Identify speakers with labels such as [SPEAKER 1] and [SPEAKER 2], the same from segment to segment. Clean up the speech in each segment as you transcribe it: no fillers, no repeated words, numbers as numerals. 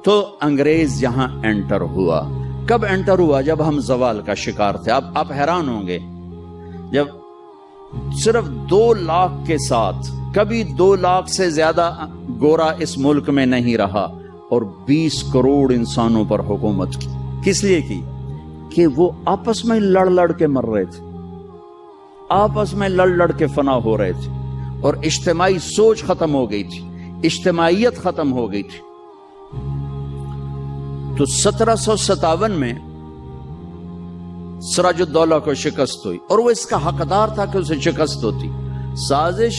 [SPEAKER 1] تو انگریز یہاں انٹر ہوا. کب انٹر ہوا؟ جب ہم زوال کا شکار تھے. اب آپ حیران ہوں گے، جب صرف 2 لاکھ کے ساتھ، کبھی 2 لاکھ سے زیادہ گورا اس ملک میں نہیں رہا، اور 20 کروڑ انسانوں پر حکومت کی. کس لیے کی؟ کہ وہ آپس میں لڑ لڑ کے مر رہے تھے، آپس میں لڑ لڑ کے فنا ہو رہے تھے، اور اجتماعی سوچ ختم ہو گئی تھی، اجتماعیت ختم ہو گئی تھی. تو 1757 میں سراج الدولہ کو شکست ہوئی، اور وہ اس کا حقدار تھا کہ اسے شکست ہوتی. سازش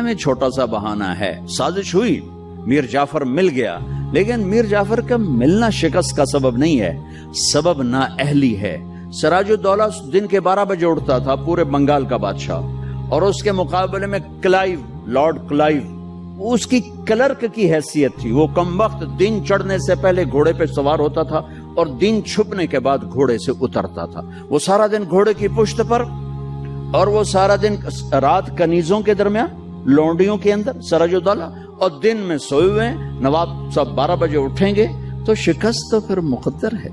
[SPEAKER 1] میں چھوٹا سا بہانہ ہے، سازش ہوئی، میر جعفر مل گیا، لیکن میر جعفر کا ملنا شکست کا سبب نہیں ہے، سبب نااہلی ہے. سراج الدولہ دن کے 12 بجے اٹھتا تھا، پورے بنگال کا بادشاہ، اور اس کے مقابلے میں کلائیو، لارڈ کلائیو، اس کی کلرک کی حیثیت تھی. وہ کم وقت دن چڑھنے سے پہلے گھوڑے پہ سوار ہوتا تھا، اور دن چھپنے کے بعد گھوڑے سے اترتا تھا. وہ سارا دن گھوڑے کی پشت پر، اور وہ سارا دن رات کنیزوں کے درمیان، لونڈیوں کے اندر سراج الدولہ، اور دن میں سوئے ہوئے. نواب صاحب 12 بجے اٹھیں گے تو شکست تو پھر مقدر ہے.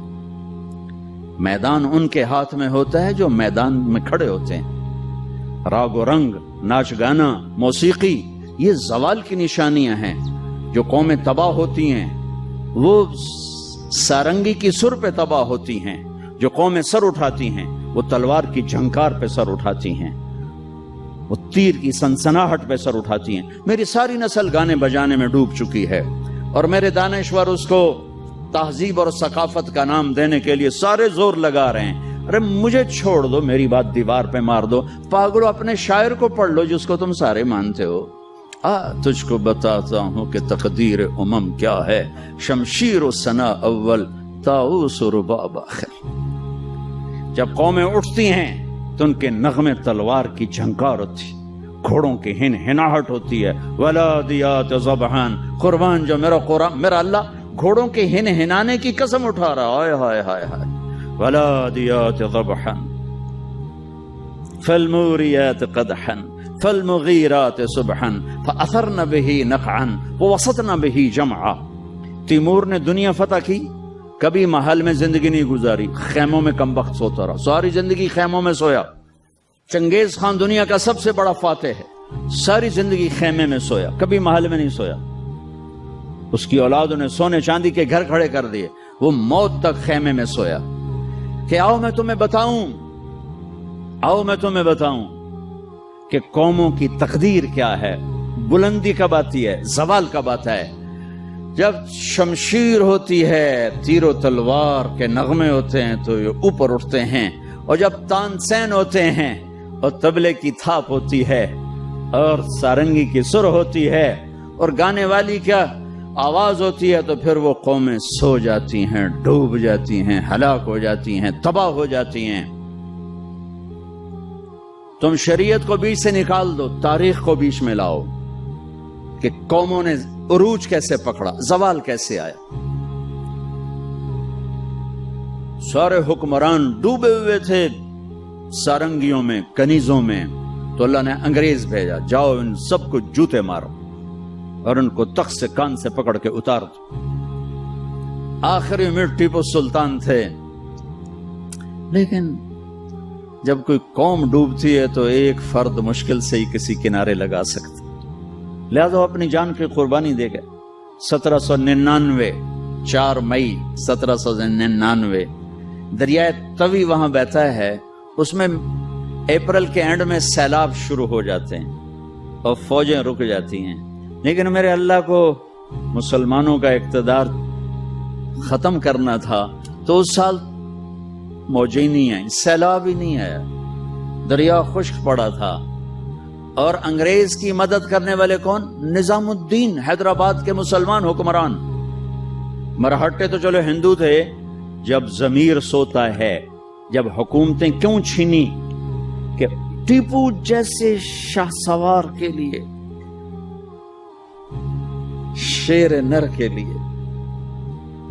[SPEAKER 1] میدان ان کے ہاتھ میں ہوتا ہے جو میدان میں کھڑے ہوتے ہیں. راگ و رنگ، ناچ گانا، موسیقی، یہ زوال کی نشانیاں ہیں. جو قومیں تباہ ہوتی ہیں وہ سارنگی کی سر پہ تباہ ہوتی ہیں. جو قومیں سر اٹھاتی ہیں وہ تلوار کی جھنکار پہ سر اٹھاتی ہیں، وہ تیر کی سنسناہٹ پہ سر اٹھاتی ہیں. میری ساری نسل گانے بجانے میں ڈوب چکی ہے، اور میرے دانشور اس کو تہذیب اور ثقافت کا نام دینے کے لیے سارے زور لگا رہے ہیں. ارے مجھے چھوڑ دو، میری بات دیوار پہ مار دو. پاگلو، اپنے شاعر کو پڑھ لو جس کو تم سارے مانتے ہو. تجھ کو بتاتا ہوں کہ تقدیر امم کیا ہے، شمشیر و ثنا اول، طاؤس و رباب آخر. جب قومیں اٹھتی ہیں تو ان کے نغمے تلوار کی جھنکار ہوتی، گھوڑوں کی ہن ہناہٹ ہوتی ہے. ولادیات ذبحان، قربان جو میرا اللہ گھوڑوں کے ہن ہنانے کی قسم اٹھا رہا. ہائے ہائے ہائے ہائے. ولادیات ذبحان فالموریات قدحا فالمغیرات صبحا فاثرن به نقعا ووسطن به جمعا. تیمور نے دنیا فتح کی، کبھی محل میں زندگی نہیں گزاری، خیموں میں کم وقت سوتا رہا، ساری زندگی خیموں میں سویا. چنگیز خان دنیا کا سب سے بڑا فاتح ہے، ساری زندگی خیمے میں سویا، کبھی محل میں نہیں سویا. اس کی اولادوں نے سونے چاندی کے گھر کھڑے کر دیے، وہ موت تک خیمے میں سویا. کہ آؤ میں تمہیں بتاؤں، آؤ میں تمہیں بتاؤں کہ قوموں کی تقدیر کیا ہے، بلندی کب آتی ہے، زوال کب آتا ہے. جب شمشیر ہوتی ہے، تیر و تلوار کے نغمے ہوتے ہیں تو یہ اوپر اٹھتے ہیں، اور جب تان سین ہوتے ہیں اور طبلے کی تھاپ ہوتی ہے اور سارنگی کی سر ہوتی ہے اور گانے والی کیا آواز ہوتی ہے، تو پھر وہ قومیں سو جاتی ہیں، ڈوب جاتی ہیں، ہلاک ہو جاتی ہیں، تباہ ہو جاتی ہیں. تم شریعت کو بیچ سے نکال دو، تاریخ کو بیچ میں لاؤ کہ قوموں نے عروج کیسے پکڑا، زوال کیسے آیا. سارے حکمران ڈوبے ہوئے تھے سارنگیوں میں، کنیزوں میں، تو اللہ نے انگریز بھیجا، جاؤ ان سب کو جوتے مارو اور ان کو تخت سے کان سے پکڑ کے اتار دو. آخری میں ٹیپو سلطان تھے، لیکن جب کوئی قوم ڈوبتی ہے تو ایک فرد مشکل سے ہی کسی کنارے لگا سکتا، لہذا اپنی جان کی قربانی دے گئے. 1799 4 مئی 1799 دریائے توی وہاں بہتا ہے، اس میں اپریل کے اینڈ میں سیلاب شروع ہو جاتے ہیں اور فوجیں رک جاتی ہیں. لیکن میرے اللہ کو مسلمانوں کا اقتدار ختم کرنا تھا، تو اس سال موجیں ہی نہیں آئیں، سیلاب ہی نہیں آیا، دریا خشک پڑا تھا. اور انگریز کی مدد کرنے والے کون؟ نظام الدین، حیدرآباد کے مسلمان حکمران. مرہٹے تو چلو ہندو تھے. جب ضمیر سوتا ہے، جب حکومتیں کیوں چھینی؟ کہ ٹیپو جیسے شاہ سوار کے لیے، شیر نر کے لیے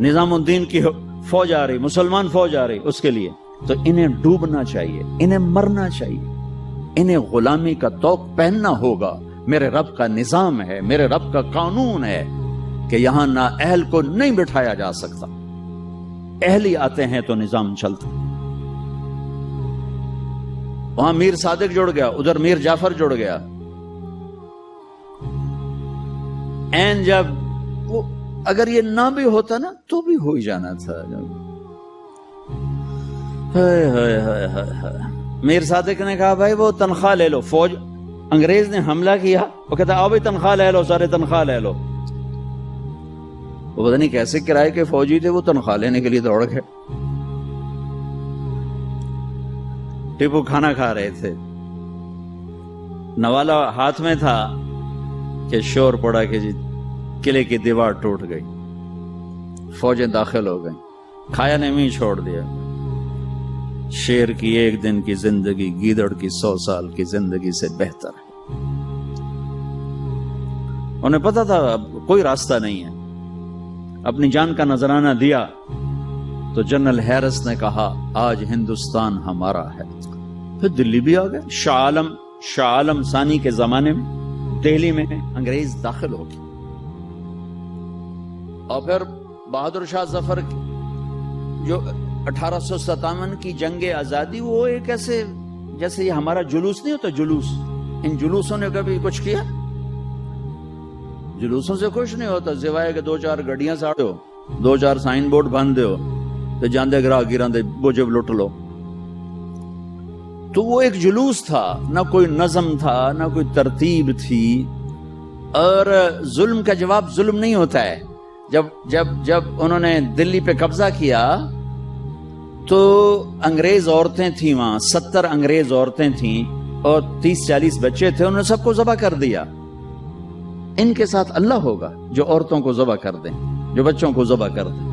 [SPEAKER 1] نظام الدین کی فوج آ رہی، مسلمان فوج آ رہی، اس کے لیے تو انہیں ڈوبنا چاہیے، انہیں مرنا چاہیے، انہیں غلامی کا طوق پہننا ہوگا. میرے رب کا نظام ہے، میرے رب کا قانون ہے. کہ یہاں نااہل کو نہیں بٹھایا جا سکتا، اہل ہی آتے ہیں تو نظام چلتا۔ وہاں میر صادق جڑ گیا، ادھر میر جعفر جڑ گیا۔ این جب وہ اگر یہ نہ بھی ہوتا نا تو بھی ہو ہی جانا تھا۔ میر صادق نے کہا بھائی وہ تنخواہ لے لو، فوج انگریز نے حملہ کیا، وہ کہتا آؤ بھائی تنخواہ لے لو، سارے تنخواہ لے لو۔ وہ پتہ نہیں کیسے کرائے کے فوجی تھے، وہ تنخواہ لینے کے لیے دوڑ گئے۔ ٹیپو کھانا کھا رہے تھے، نوالا ہاتھ میں تھا کہ شور پڑا کہ جی قلعے کی دیوار ٹوٹ گئی، فوجیں داخل ہو گئیں، کھایا نے بھی چھوڑ دیا۔ شیر کی ایک دن کی زندگی گیدڑ کی 100 سال کی زندگی سے بہتر ہے۔ انہیں پتا تھا اب کوئی راستہ نہیں ہے، اپنی جان کا نذرانہ دیا تو جنرل ہیرس نے کہا آج ہندوستان ہمارا ہے۔ پھر دلی بھی آ گئے۔ شاہ عالم ثانی کے زمانے میں دہلی میں انگریز داخل ہو گئے، اور پھر بہادر شاہ ظفر جو 1857 کی جنگ آزادی، وہ ایک ایسے جیسے یہ ہمارا جلوس نہیں ہوتا، جلوس، ان جلوسوں نے کبھی کچھ کیا؟ جلوسوں سے کچھ نہیں ہوتا، سوائے کہ 2-4 گڈیاں ساڑو، 2-4 سائن بورڈ بند دیو تو جاندے گراہ گراندے بوجھب لٹ لو۔ تو وہ ایک جلوس تھا، نہ کوئی نظم تھا، نہ کوئی ترتیب تھی۔ اور ظلم کا جواب ظلم نہیں ہوتا ہے۔ جب انہوں نے دلی پہ قبضہ کیا تو انگریز عورتیں تھیں وہاں، 70 انگریز عورتیں تھیں اور 30-40 بچے تھے، انہوں نے سب کو ذبح کر دیا۔ ان کے ساتھ اللہ ہوگا جو عورتوں کو ذبح کر دیں، جو بچوں کو ذبح کر دیں۔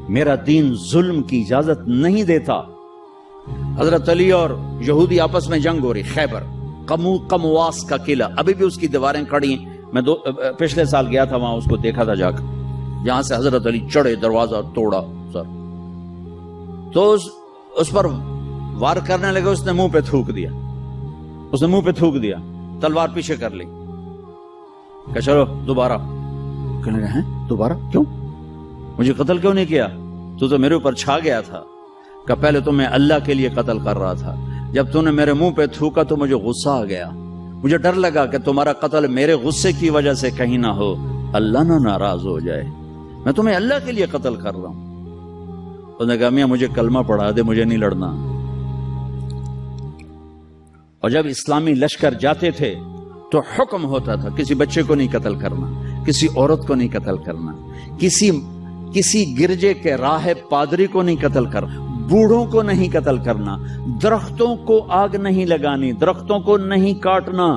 [SPEAKER 1] میرا دین ظلم کی اجازت نہیں دیتا۔ حضرت علی اور یہودی آپس میں جنگ ہو رہی، خیبر قمواس کا قلعہ، ابھی بھی اس کی دیواریں کھڑی ہیں۔ میں پچھلے سال گیا تھا وہاں، اس کو دیکھا تھا جا کر، جہاں سے حضرت علی چڑھے، دروازہ توڑا سر، تو اس پر وار کرنے لگے، اس نے منہ پہ تھوک دیا، تلوار پیچھے کر لی، کہ چلو دوبارہ۔ کہنے لگے ہیں دوبارہ کیوں؟ مجھے قتل کیوں نہیں کیا؟ تو میرے اوپر چھا گیا تھا، کہ پہلے تو میں اللہ کے لیے قتل کر رہا تھا، جب تو نے میرے منہ پہ تھوکا تو مجھے غصہ آ گیا، مجھے ڈر لگا کہ تمہارا قتل میرے غصے کی وجہ سے کہیں نہ ہو، اللہ نہ ناراض ہو جائے، میں تمہیں اللہ کے لیے قتل کر رہا ہوں۔ انہوں نے کہا میاں مجھے کلمہ پڑھا دے، مجھے نہیں لڑنا۔ اور جب اسلامی لشکر جاتے تھے تو حکم ہوتا تھا کسی بچے کو نہیں قتل کرنا، کسی عورت کو نہیں قتل کرنا، کسی گرجے کے راہب پادری کو نہیں قتل کرنا، بوڑھوں کو نہیں قتل کرنا، درختوں کو آگ نہیں لگانی، درختوں کو نہیں کاٹنا۔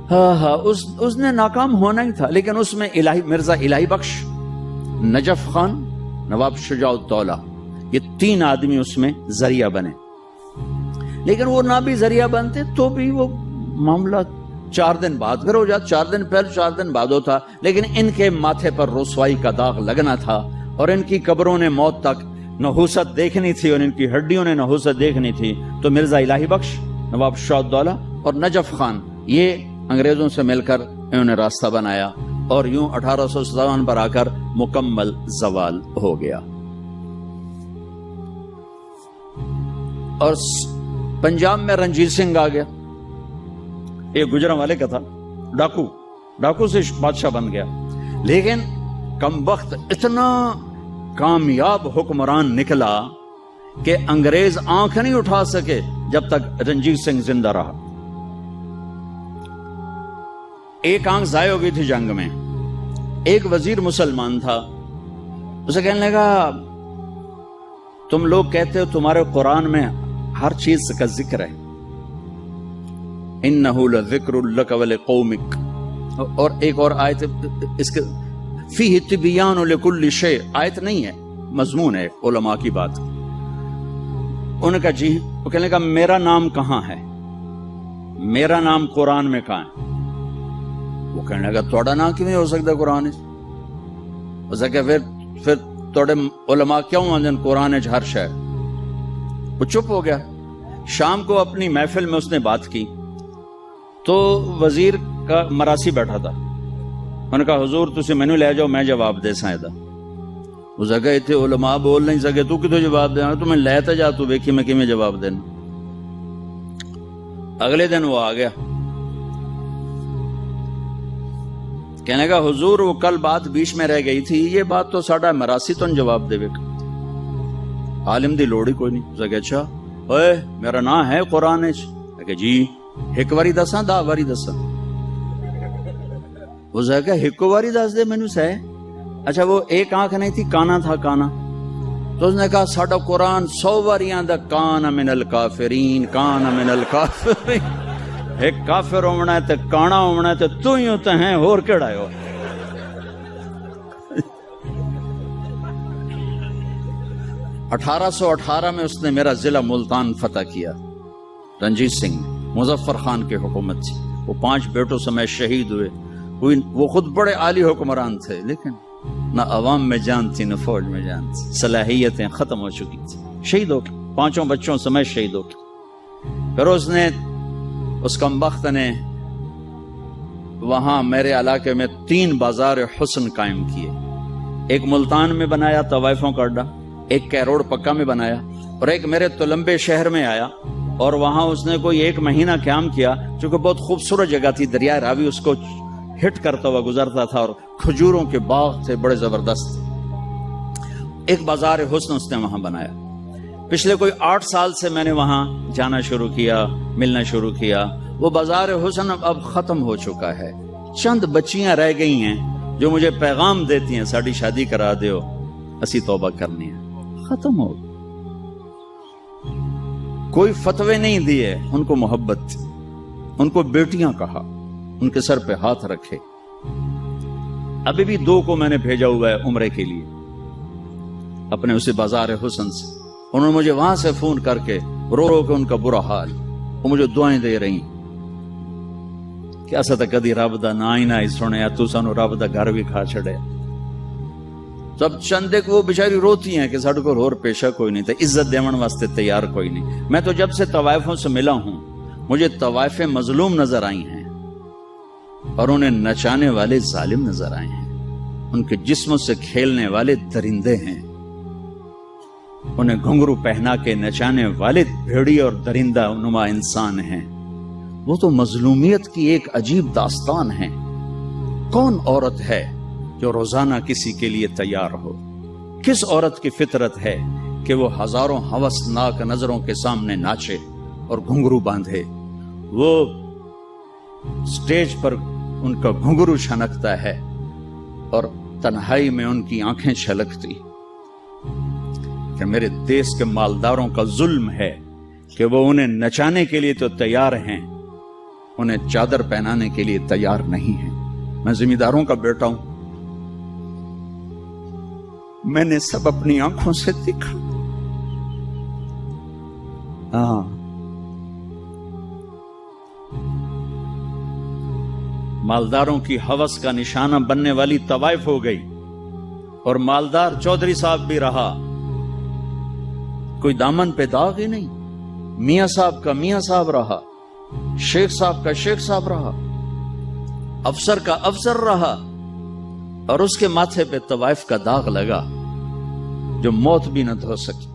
[SPEAKER 1] اس نے ناکام ہونا ہی تھا، لیکن اس میں مرزا الہی بخش، نجف خان، نواب شجاع الدولہ، یہ 3 آدمی اس میں ذریعہ بنے۔ لیکن وہ نہ بھی ذریعہ بنتے تو بھی وہ معاملہ 4 دن بعد پھر ہو جاتا، 4 دن پہلے 4 دن بعد ہوتا، لیکن ان کے ماتھے پر رسوائی کا داغ لگنا تھا، اور ان کی قبروں نے موت تک نحوست دیکھنی تھی، اور ان کی ہڈیوں نے نحوست دیکھنی تھی۔ تو مرزا الہی بخش، نواب شجاع الدولہ اور نجف خان، یہ انگریزوں سے مل کر انہوں نے راستہ بنایا، اور یوں 1857 پر آ کر مکمل زوال ہو گیا۔ اور پنجاب میں رنجیت سنگھ آ گیا، ایک گجران والے کا تھا، ڈاکو سے بادشاہ بن گیا، لیکن کم وقت اتنا کامیاب حکمران نکلا کہ انگریز آنکھ نہیں اٹھا سکے جب تک رنجیت سنگھ زندہ رہا۔ ایک آنکھ ضائع ہو گئی تھی جنگ میں۔ ایک وزیر مسلمان تھا، اسے کہنے لگا تم لوگ کہتے ہو تمہارے قرآن میں ہر چیز کا ذکر ہے، انہو لذکر لک ولقومک، اور ایک اور آیت اس کے فیہ تبیان لکل شیء، آیت نہیں ہے، مضمون ہے علماء کی بات۔ انہوں نے کہا جی، وہ کہنے لگا میرا نام کہاں ہے، میرا نام قرآن میں کہاں ہے؟ وہ کہنے لگا توڑا نام کیوں نہیں ہو سکتا قرآن؟ اسے کہ پھر توڑے علماء کیوں آندن قرآن ہر شے؟ وہ چپ ہو گیا۔ شام کو اپنی محفل میں اس نے بات کی، تو وزیر کا مراسی بیٹھا تھا، انہوں نے کہا حضور تسی مینوں لے جاؤ میں جواب دے ساں دا۔ اس جگہ اتنے علماء بول نہیں سکے، تو کتوں جواب دینا، تو میں لے تے جا، تو ویکھی میں کیویں جواب دینا۔ اگلے دن وہ آ گیا، کہنے کا حضور وہ کل بات بیچ میں رہ گئی تھی، یہ بات تو ساڈا مراسی تو جواب دے گا، عالم دی لوڑ ہی کوئی نہیں۔ اس جگہ اچھا اوئے میرا نام ہے قرآن کہ جی ایک واری دساں 10 واری دساں؟ اس جگہ ایک واری دس دے مینوں سہ۔ اچھا وہ ایک آنکھ نہیں تھی، کانا تھا، کانا۔ تو اس نے کہا ساڈا قرآن 100 واریاں دا کان من الکافرین، کان من الکافرین، ایک کافر ہونا ہے تے کانا ہونا ہے تے تو ہی ہوتا ہے، اور کیڑا ہے وہ؟ 1818 میں اس نے میرا ضلع ملتان فتح کیا، رنجیت سنگھ، مظفر خان کی حکومت تھی، وہ 5 بیٹوں سمیت شہید ہوئے۔ وہ خود بڑے عالی حکمران تھے، لیکن نہ عوام میں جان تھی نہ فوج میں جان تھی، صلاحیتیں ختم ہو چکی تھی، شہید ہو گئے، 5 بچوں سمیت شہید ہو گئے۔ پھر اس نے، اس کمبخت نے وہاں میرے علاقے میں 3 بازار حسن قائم کیے، ایک ملتان میں بنایا طوائفوں کا اڈا، ایک کیروڑ پکا میں بنایا، اور ایک میرے تلمبے شہر میں آیا، اور وہاں اس نے کوئی 1 مہینہ قیام کیا، چونکہ بہت خوبصورت جگہ تھی، دریائے راوی اس کو ہٹ کرتا ہوا گزرتا تھا، اور کھجوروں کے باغ تھے بڑے زبردست۔ ایک بازار حسن اس نے وہاں بنایا۔ پچھلے کوئی 8 سال سے میں نے وہاں جانا شروع کیا، ملنا شروع کیا۔ وہ بازار حسن اب ختم ہو چکا ہے، چند بچیاں رہ گئی ہیں جو مجھے پیغام دیتی ہیں ساڈی شادی کرا دیو، اسی توبہ کرنی ہے، ختم ہو۔ کوئی فتوے نہیں دیے، ان کو محبت تھی، ان کو بیٹیاں کہا، ان کے سر پہ ہاتھ رکھے۔ ابھی بھی 2 کو میں نے بھیجا ہوا ہے عمرے کے لیے اپنے اسے بازار حسن سے، انہوں نے مجھے وہاں سے فون کر کے رو رو کے ان کا برا حال، وہ مجھے دعائیں دے رہی کہ ایسا تو کدی رب دا نا ہی نہ ہی سنیا، تو سانو رب دا گھر بھی کھا چھڑے۔ سب چندے کو وہ بیچاری روتی ہیں کہ ساڈے کول اور پیشہ کوئی نہیں تھا، عزت دیون واسطے تیار کوئی نہیں۔ میں تو جب سے طوائفوں سے ملا ہوں مجھے طوائفیں مظلوم نظر آئی ہیں، اور انہیں نچانے والے ظالم نظر آئے ہیں، ان کے جسموں سے کھیلنے والے درندے ہیں، انہیں گھنگرو پہنا کے نچانے والے بھیڑی اور درندہ نما انسان ہیں۔ وہ تو مظلومیت کی ایک عجیب داستان ہے۔ کون عورت ہے جو روزانہ کسی کے لیے تیار ہو؟ کس عورت کی فطرت ہے کہ وہ ہزاروں ہوسناک نظروں کے سامنے ناچے اور گھنگرو باندھے؟ وہ سٹیج پر ان کا گھنگرو چھنکتا ہے اور تنہائی میں ان کی آنکھیں چھلکتی کہ میرے دیس کے مالداروں کا ظلم ہے کہ وہ انہیں نچانے کے لیے تو تیار ہیں، انہیں چادر پہنانے کے لیے تیار نہیں ہیں۔ میں زمینداروں کا بیٹا ہوں، میں نے سب اپنی آنکھوں سے دیکھا۔ مالداروں کی ہوس کا نشانہ بننے والی طوائف ہو گئی، اور مالدار چودھری صاحب بھی رہا، کوئی دامن پہ داغ ہی نہیں۔ میاں صاحب کا میاں صاحب رہا، شیخ صاحب کا شیخ صاحب رہا، افسر کا افسر رہا، اور اس کے ماتھے پہ طوائف کا داغ لگا جو موت بھی نہ دھو سکی۔